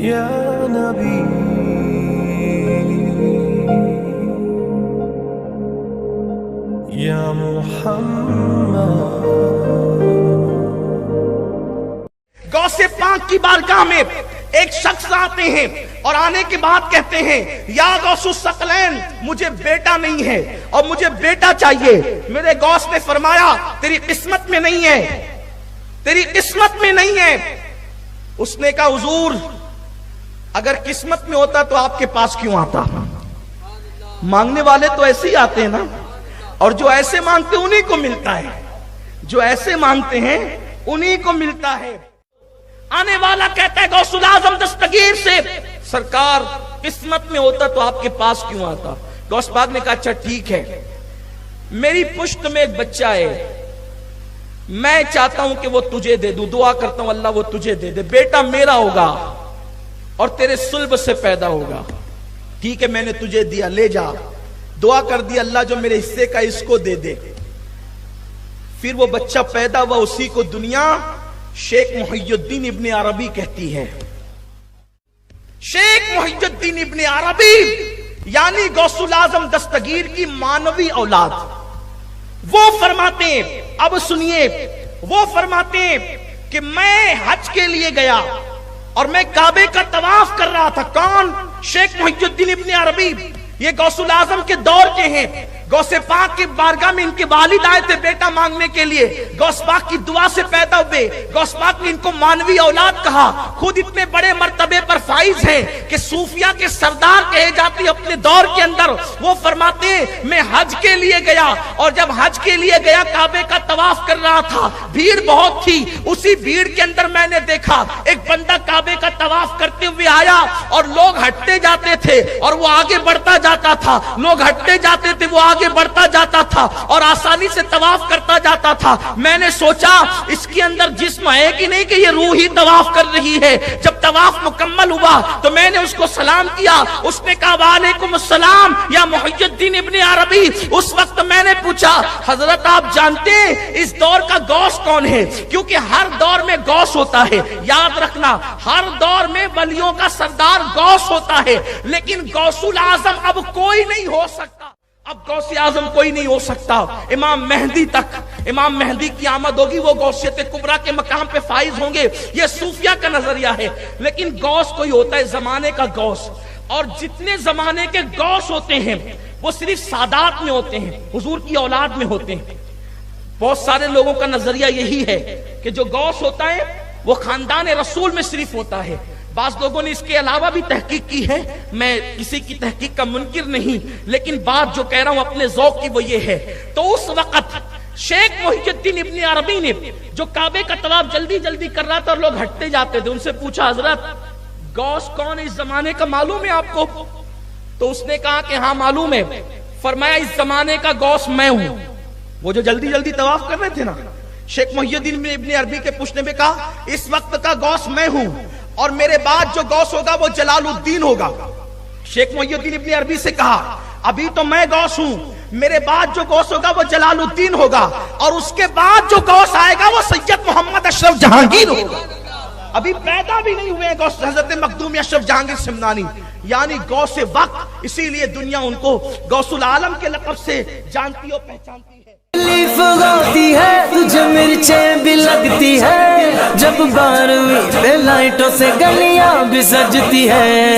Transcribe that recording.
یا نبی یا محمد۔ غوث پاک کی بارگاہ میں ایک شخص آتے ہیں اور آنے کے بعد کہتے ہیں یا غوث الثقلین مجھے بیٹا نہیں ہے اور مجھے بیٹا چاہیے۔ میرے غوث نے فرمایا تیری قسمت میں نہیں ہے، تیری قسمت میں نہیں ہے۔ اس نے کہا حضور اگر قسمت میں ہوتا تو آپ کے پاس کیوں آتا؟ مانگنے والے تو ایسے ہی آتے ہیں نا، اور جو ایسے مانگتے ہیں انہی کو ملتا ہے، جو ایسے مانگتے ہیں انہی کو ملتا ہے۔ آنے والا کہتا ہے غوث الاعظم دستگیر سے سرکار قسمت میں ہوتا تو آپ کے پاس کیوں آتا؟ غوث پاک نے کہا اچھا ٹھیک ہے، میری پشت میں ایک بچہ ہے، میں چاہتا ہوں کہ وہ تجھے دے دوں، دعا کرتا ہوں اللہ وہ تجھے دے دے، بیٹا میرا ہوگا اور تیرے صلب سے پیدا ہوگا۔ ٹھیک ہے میں نے تجھے دیا، لے جا۔ دعا کر دی اللہ جو میرے حصے کا اس کو دے دے۔ پھر وہ بچہ پیدا ہوا، اسی کو دنیا شیخ محی الدین ابن عربی کہتی ہے۔ شیخ محی الدین ابن عربی یعنی غوث الاعظم دستگیر کی مانوی اولاد۔ وہ فرماتے ہیں، اب سنیے، وہ فرماتے ہیں کہ میں حج کے لیے گیا اور میں کعبے کا طواف کر رہا تھا۔ کون؟ شیخ محی الدین ابن عربی، یہ غوث الاعظم کے دور کے ہیں۔ غوث پاک کی بارگاہ میں ان کے والد آئے تھے بیٹا مانگنے کے لیے، غوث پاک کی دعا سے پیدا ہوئے۔ غوث پاک نے ان کو مانوی اولاد کہا، خود اتنے بڑے مرتبے پر فائز ہیں کہ صوفیہ کے سردار کہے جاتے ہیں اپنے دور کے اندر۔ وہ فرماتے ہیں میں حج کے لیے گیا اور جب حج کے لیے گیا کعبے کا طواف کر رہا تھا، بھیڑ بہت تھی، اسی بھیڑ کے اندر میں نے دیکھا ایک بندہ کعبے کا طواف کرتے ہوئے آیا اور لوگ ہٹتے جاتے تھے اور وہ آگے بڑھتا جاتا تھا، لوگ ہٹتے جاتے تھے وہ آگے بڑھتا جاتا تھا اور آسانی سے طواف کرتا جاتا تھا۔ میں نے سوچا اس کے اندر جسم ہے کہ نہیں کہ یہ روح ہی طواف کر رہی ہے۔ جب طواف مکمل ہوا تو میں نے اس کو سلام کیا، اس نے کہا وعلیکم السلام یا محی الدین ابن عربی۔ اس وقت میں نے پوچھا حضرت آپ جانتے ہیں اس دور کا غوث کون ہے؟ کیونکہ ہر دور میں غوث ہوتا ہے، یاد رکھنا ہر دور میں ولیوں کا سردار غوث ہوتا ہے، لیکن غوث الاعظم اب کوئی نہیں ہو سکتا، اب غوث اعظم کوئی نہیں ہو سکتا۔ امام مہدی تک، امام مہدی کی آمد ہوگی، وہ غوثیت کبریٰ کے مقام پہ فائز ہوں گے، یہ صوفیہ کا نظریہ ہے۔ لیکن غوث کوئی ہوتا ہے زمانے کا غوث، اور جتنے زمانے کے غوث ہوتے ہیں وہ صرف سادات میں ہوتے ہیں، حضور کی اولاد میں ہوتے ہیں۔ بہت سارے لوگوں کا نظریہ یہی ہے کہ جو غوث ہوتا ہے وہ خاندان رسول میں صرف ہوتا ہے۔ بعض لوگوں نے اس کے علاوہ بھی تحقیق کی ہے، میں کسی کی تحقیق کا منکر نہیں، لیکن بات جو کہہ رہا ہوں اپنے ذوق کی وہ یہ ہے۔ تو اس وقت شیخ محی الدین ابن عربی نے جو کعبے کا طواف جلدی جلدی کر رہا تھا اور لوگ ہٹتے جاتے تھے، ان سے پوچھا حضرت غوث کون ہے اس زمانے کا معلوم ہے آپ کو؟ تو اس نے کہا کہ ہاں معلوم ہے۔ فرمایا اس زمانے کا غوث میں ہوں۔ وہ جو جلدی جلدی طواف کر رہے تھے نا، شیخ محی الدین ابن عربی کے پوچھنے میں کہا اس وقت کا غوث میں ہوں اور میرے بعد جو غوث ہوگا وہ جلال الدین ہوگا۔ شیخ محی الدین ابن عربی سے کہا ابھی تو میں غوث ہوں، میرے بعد جو غوث ہوگا وہ جلال الدین ہوگا، اور اس کے بعد جو غوث آئے گا وہ سید محمد اشرف جہانگیر ہوگا۔ ابھی پیدا بھی نہیں ہوئے غوث حضرت مخدوم اشرف جہانگیر سمنانی، یعنی غوث وقت، اسی لیے دنیا ان کو غوث العالم کے لقب سے جانتی اور پہچانتی ہے۔ ہوتی ہے تجھے مرچیں بھی لگتی ہے، جب 12ویں پہ لائٹوں سے گلیاں بھی سجتی ہے۔